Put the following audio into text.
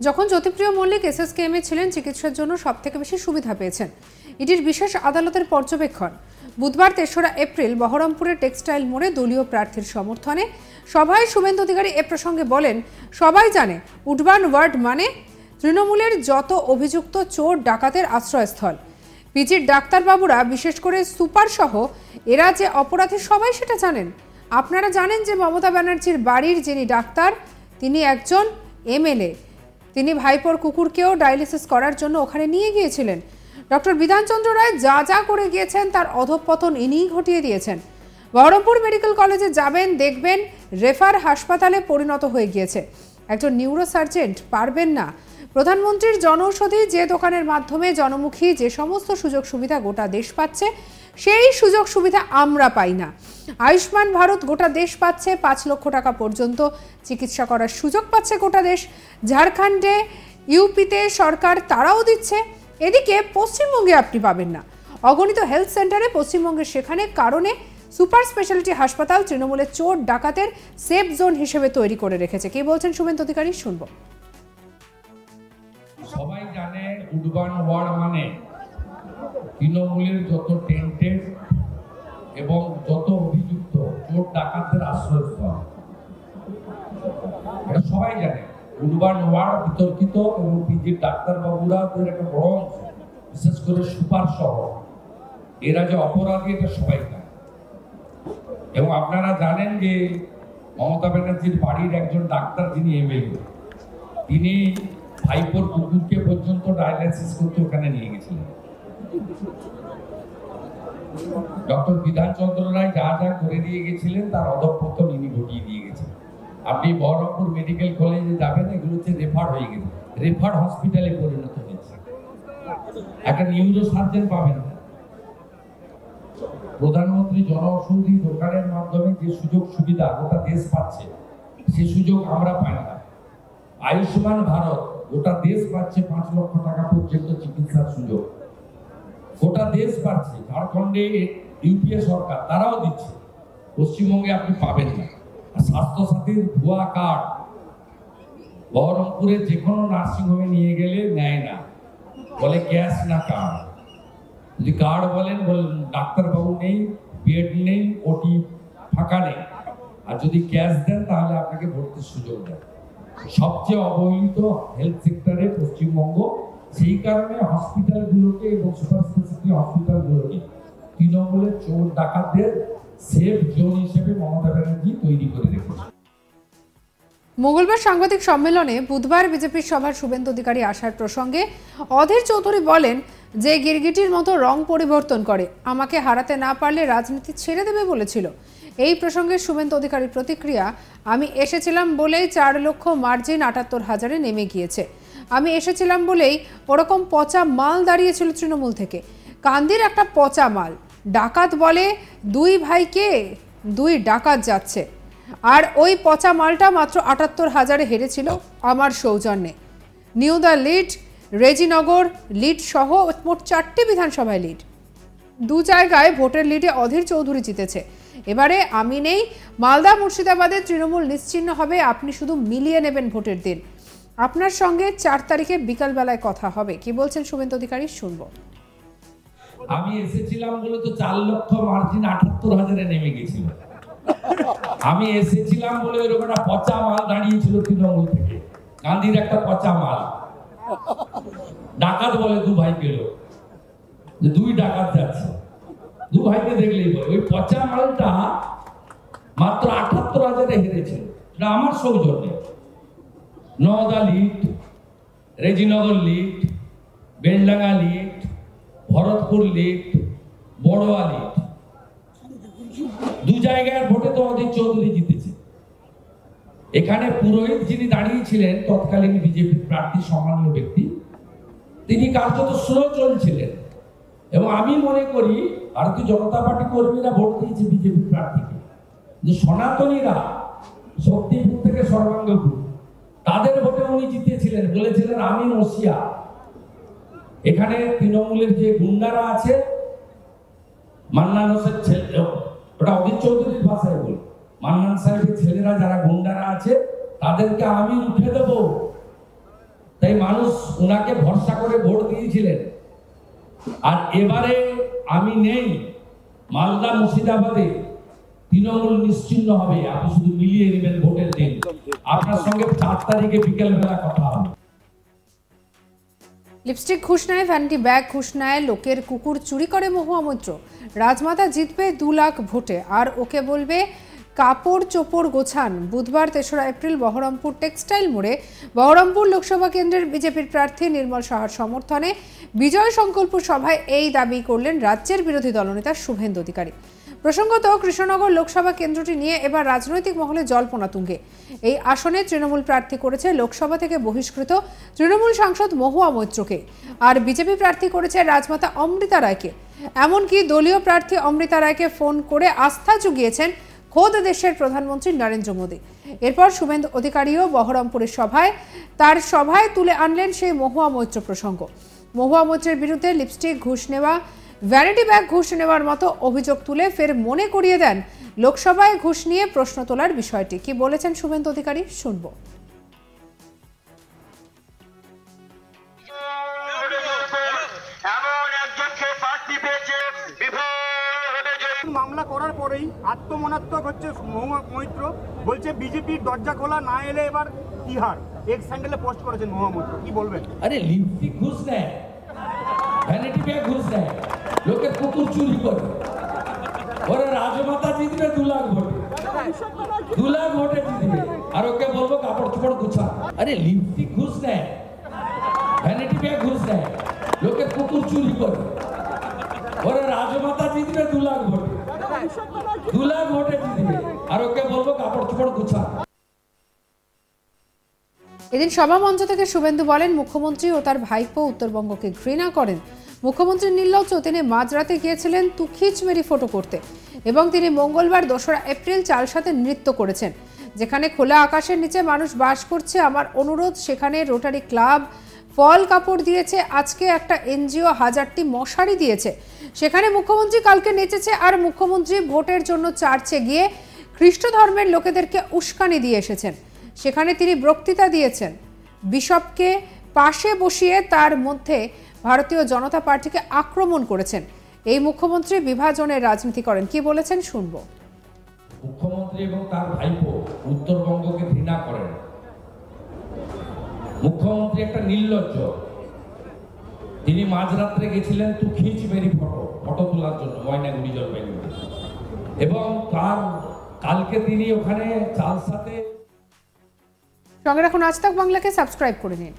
যখন জ্যোতিপ্রিয় মল্লিক এসএসকেএমে ছিলেন চিকিৎসার জন্য সবথেকে বেশি সুবিধা পেয়েছেন। ইডির বিশেষ আদালতের পর্যবেক্ষণ। বুধবার ৩রা এপ্রিল বহরমপুরের টেক্সটাইল মোড়ে দলীয় প্রার্থীর সমর্থনে সভায় শুভেন্দু অধিকারী এ প্রসঙ্গে বলেন, সবাই জানে উডবান ওয়ার্ড মানে তৃণমূলের যত অভিযুক্ত চোর ডাকাতের আশ্রয়স্থল। পিজির ডাক্তারবাবুরা, বিশেষ করে সুপার সহ এরা যে অপরাধী সবাই সেটা জানেন। আপনারা জানেন যে মমতা ব্যানার্জির বাড়ির যিনি ডাক্তার তিনি একজন এমএলএ। তিনি ভাইপোর কুকুরকেও ডায়ালিসিস করার জন্য ওখানে নিয়ে গিয়েছিলেন। ডক্টর বিধানচন্দ্র রায় যা যা করে গিয়েছেন তার অধঃপতন ইনিই ঘটিয়ে দিয়েছেন। বহরমপুর মেডিকেল কলেজে যাবেন, দেখবেন রেফার হাসপাতালে পরিণত হয়ে গিয়েছে। একজন নিউরোসার্জেন্ট পারবেন না। প্রধানমন্ত্রীর জনঔষধি যে দোকানের মাধ্যমে জনমুখী যে সমস্ত সুযোগ সুবিধা গোটা দেশ পাচ্ছে, সেই সুযোগ সুবিধা আমরা পাই না। আয়ুষ্মান ভারত গোটা দেশ পাচ্ছে, ৫ লক্ষ টাকা পর্যন্ত চিকিৎসা করার সুযোগ পাচ্ছে গোটা দেশ। ঝাড়খণ্ডে, ইউপিতে সরকার তারাও দিচ্ছে। এদিকে পশ্চিমবঙ্গে আপনি পাবেন না। অগণিত হেলথ সেন্টারে পশ্চিমবঙ্গের সেখানে কারণে সুপার স্পেশালিটি হাসপাতাল তৃণমূলের চোর ডাকাতের সেফ জোন হিসেবে তৈরি করে রেখেছে। কে বলছেন শুভেন্দু অধিকারী, শুনবো। সবাই জানে উডবান ওয়ার্ড মানে তৃণমূলের যত টেন্টেড এবং যত অভিযুক্ত চোর ডাকাতদের আশ্রয়স্থল। এটা সবাই জানে। উডবান ওয়ার্ড বিতর্কিত এবং পিজির ডাক্তারবাবুরা একটা বড় অংশ, বিশেষ করে সুপার সহ এরা যে অপরাধী এটা সবাই জানে। এবং আপনারা জানেন যে মমতা ব্যানার্জির বাড়ির একজন ডাক্তার যিনি এমএলএ, তিনি ভাইপোর কুকুরকে পর্যন্ত ডায়ালিসিস করতে ওখানে নিয়ে গেছিলেন। ডক্টর বিধানচন্দ্র রায় যা যা করে দিয়ে গেছিলেন তার অধঃপতন ইনি ঘটিয়ে দিয়ে গেছেন। আপনি বহরমপুর মেডিকেল কলেজে যাবেন, এগুলো হচ্ছে রেফার হয়ে গেছে, রেফার হসপিটালে পরিণত হয়েছে। একটা নিউরো সার্জন পাবেন না। প্রধানমন্ত্রী জনঔষধি দোকানের মাধ্যমে যে সুযোগ সুবিধা গোটা দেশ পাচ্ছে, সে সুযোগ আমরা পাই না। আয়ুষ্মান ভারত গোটা দেশ পাচ্ছে, ৫ লক্ষ টাকা পর্যন্ত চিকিৎসার সুযোগ গোটা দেশ পাচ্ছে। ঝাড়খণ্ডে ইউপিএ সরকার তারাও দিচ্ছে, পশ্চিমবঙ্গে আপনি পাবেন না। স্বাস্থ্য সাথীর ভুয়া কার্ড বহরমপুরে যে কোনো নার্সিংহোমে নিয়ে গেলে নেয় না, বলে ক্যাশ না কার্ড। যদি কার্ড বলেন ডাক্তারবাবু নেই, বেড নেই, ওটি ফাঁকা নেই। আর যদি ক্যাশ দেন তাহলে আপনাকে ভর্তির সুযোগ দেয়। সবচেয়ে অবহেলিত হেলথ সেক্টরে পশ্চিমবঙ্গ। সেই কারণে হসপিটালগুলোকে এবং সুপার স্পেশালিটি হসপিটালগুলোকে তৃণমূলের চোর ডাকাতদের সেফ জোন হিসেবে মমতা ব্যানার্জি তৈরি করে রেখেছে। মঙ্গলবার সাংবাদিক সম্মেলনে বুধবার বিজেপির সভার শুভেন্দু অধিকারী আসার প্রসঙ্গে অধীর চৌধুরী বলেন যে গিরগিটির মতো রং পরিবর্তন করে, আমাকে হারাতে না পারলে রাজনীতি ছেড়ে দেবে বলেছিল। এই প্রসঙ্গে শুভেন্দু অধিকারীর প্রতিক্রিয়া, আমি এসেছিলাম বলেই 4 লক্ষ মার্জিন 78,000-এ নেমে গিয়েছে। আমি এসেছিলাম বলেই ওরকম পচা মাল দাঁড়িয়েছিল তৃণমূল থেকে। কান্দির একটা পচা মাল। ডাকাত বলে 2 ভাইকে 2 ডাকাত যাচ্ছে, আর ওই পচা মালটা মাত্র 78,000-এ হেরেছিল আমার সৌজন্যে। New the lead, Rejinagar lead সহ মোট 4টি বিধানসভায় লিড। 2 জায়গায় ভোটের লিডে অধীর চৌধুরী জিতেছে। এবারে আমি নেই, মালদা মুর্শিদাবাদে তৃণমূল নিশ্চিহ্ন হবে। আপনি শুধু মিলিয়ে নেবেন ভোটের দিন। আপনার সঙ্গে 4 তারিখে বিকালবেলায় কথা হবে। কি বলছেন শুভেন্দু অধিকারী, শুনবো। আমি এসেছিলাম বলে তো 4 লক্ষ মার্জিন 78,000-এ নেমে গেছিল। আমি এসেছিলাম বলে এরকম একটা পচা মাল দাঁড়িয়েছিল তৃণমূল থেকে। গান্ধীর একটা পচা মাল। ডাকাত বলে 2 ভাই পেল, যে 2 ডাকাত যাচ্ছে। 2 ভাইকে দেখলেই বলে ওই পচা মালটা মাত্র 78,000-এ হেরেছিল। এটা আমার সৌজন্যে। Nowda lead, Rejinagar lead, Beldanga lead, Bharatpur lead, Baroa lead, 2 জায়গার ভোটে তো অধীর চৌধুরী জিতেছে। এখানে পুরোহিত যিনি দাঁড়িয়েছিলেন তৎকালীন বিজেপির প্রার্থী, সম্মানীয় ব্যক্তি, তিনি কার্যত স্লো চলছিলেন। এবং আমি মনে করি ভারতীয় জনতা পার্টি কর্মীরা ভোট দিয়েছে বিজেপি প্রার্থীকে, যে সনাতনীরা শক্তিপুর থেকে সর্বাঙ্গপুর তাদের ভোটে উনি জিতেছিলেন। বলেছিলেন আমি মসিয়া। এখানে তৃণমূলের যে গুন্ডারা আছে, মান্নান হোসেন ছেলে, ওটা অধীর চৌধুরীর ভাষায় বলি, মান্নান সাহেবের ছেলেরা যারা গুন্ডারা আছে তাদেরকে আমি উঠে দেব। মানুষ ওনাকে ভরসা করে ভোট দিয়েছিলেন। আর এবারে আমি নেই, মালদা মুর্শিদাবাদে তৃণমূল নিশ্চিহ্ন হবে। আপনি শুধু মিলিয়ে নেবেন ভোটের দিন, আপনার সঙ্গে 4 তারিখে বিকেল বেলা কথা হবে। লিপস্টিক ঘুষ নেয়, ভ্যানিটি ব্যাগ ঘুষ নেয়, লোকের কুকুর চুরি করে মহুয়া মৈত্র। রাজমাতা জিতবে 2 লাখ ভোটে, আর ওকে বলবে কাপড় চোপড় গোছান। বুধবার 3রা এপ্রিল বহরমপুর টেক্সটাইল মোড়ে বহরমপুর লোকসভা কেন্দ্রের বিজেপির প্রার্থী নির্মল সাহার সমর্থনে বিজয় সংকল্প সভায় এই দাবি করলেন রাজ্যের বিরোধী দলনেতা শুভেন্দু অধিকারী। প্রসঙ্গত, কৃষ্ণনগর লোকসভা কেন্দ্রটি নিয়ে এবার রাজনৈতিক মহলে জল্পনা তুঙ্গে। এই আসনে তৃণমূল প্রার্থী করেছে লোকসভা থেকে বহিষ্কৃত তৃণমূল সাংসদ মহুয়া মৈত্রকে, আর বিজেপি প্রার্থী করেছে রাজমাতা অমৃতা রায়কে। এমনকি দলীয় প্রার্থী অমৃতা রায়কে ফোন করে আস্থা জুগিয়েছেন খোদ দেশের প্রধানমন্ত্রী নরেন্দ্র মোদী। এরপর শুভেন্দু অধিকারীও বহরমপুরের তার সভায় তুলে আনলেন সেই মহুয়া মৈত্র প্রসঙ্গ। মহুয়া মৈত্রের বিরুদ্ধে লিপস্টিক ঘুষ নেওয়া, ভ্যানিটি ব্যাগ ঘুষ নেওয়ার মতো অভিযোগ তুলে ফের মনে করিয়ে দেন লোকসভায় ঘুষ নিয়ে প্রশ্ন তোলার বিষয়টি। কি বলেছেন শুভেন্দু অধিকারী, শুনবো। মামলা করার পরেই আত্মমনাত্মক হচ্ছে মহুয়া মৈত্র, বলছে বিজেপির দরজা খোলা না এলে এবার তিহার। এক্স স্যান্ডেলে পোস্ট করেছেন মহুয়া মৈত্র, কি বলবেন? আরে লিপস্টিক ঘুষ নেয়, ভ্যানিটি ব্যাগ ঘুষ নেয়, লোকের কুকুর চুরি করে। ওরা রাজমাতা জিতবে 2 লাখ ভোটে, 2 লাখ ভোটে জিতবে, আর ওকে বলবো কাপড় চোপড় গোছান। আরে লিপস্টিক ঘুষ নেয়, ভ্যানিটি ব্যাগ ঘুষ নেয়, লোকের কুকুর চুরি করে। ওরা রাজমাতা জিতবে 2 লাখ ভোটে, 2 লাখ ভোটে জিতবে, আর ওকে বলবো কাপড় চোপড় গোছান। এদিন সভামঞ্চ থেকে শুভেন্দু বলেন, মুখ্যমন্ত্রী ও তার ভাইপো উত্তরবঙ্গকে ঘৃণা করেন। মুখ্যমন্ত্রী নির্লজ্জ, তিনি মাঝরাতে গিয়েছিলেন তুখিচ মেরি ফটো করতে, এবং তিনি মঙ্গলবার 2রা এপ্রিল চালসাতে নৃত্য করেছেন, যেখানে খোলা আকাশের নিচে মানুষ বাস করছে। আমার অনুরোধ, সেখানে রোটারি ক্লাব ফল কাপড় দিয়েছে, আজকে একটা এনজিও 1000টি মশারি দিয়েছে। সেখানে মুখ্যমন্ত্রী কালকে নেচেছে, আর মুখ্যমন্ত্রী ভোটের জন্য চার্চে গিয়ে খ্রিস্ট ধর্মের লোকেদেরকে উস্কানি দিয়ে এসেছেন। সেখানে তিনি বক্তৃতা দিয়েছেন, বিশপকে পাশে বসিয়ে তার মধ্যে ভারতীয় জনতা পার্টিকে আক্রমণ করেছেন। এই মুখ্যমন্ত্রী বিভাজনের রাজনীতি করেন। কি বলেছেন, শুনবো। মুখ্যমন্ত্রী এবং তার ভাইপো উত্তরবঙ্গকে ঘৃণা করেন। মুখ্যমন্ত্রী একটা নির্লজ্জ, তিনি মাঝরাত্রে গেছিলেন তুখিচ মেরি ফটো তোলার জন্য ময়নাগুড়ি জলপাইগুড়ি, এবং তার কালকে তিনি ওখানে চালসাতে। সঙ্গে রাখুন আজ তাক বাংলাকে, সাবস্ক্রাইব করে নিন।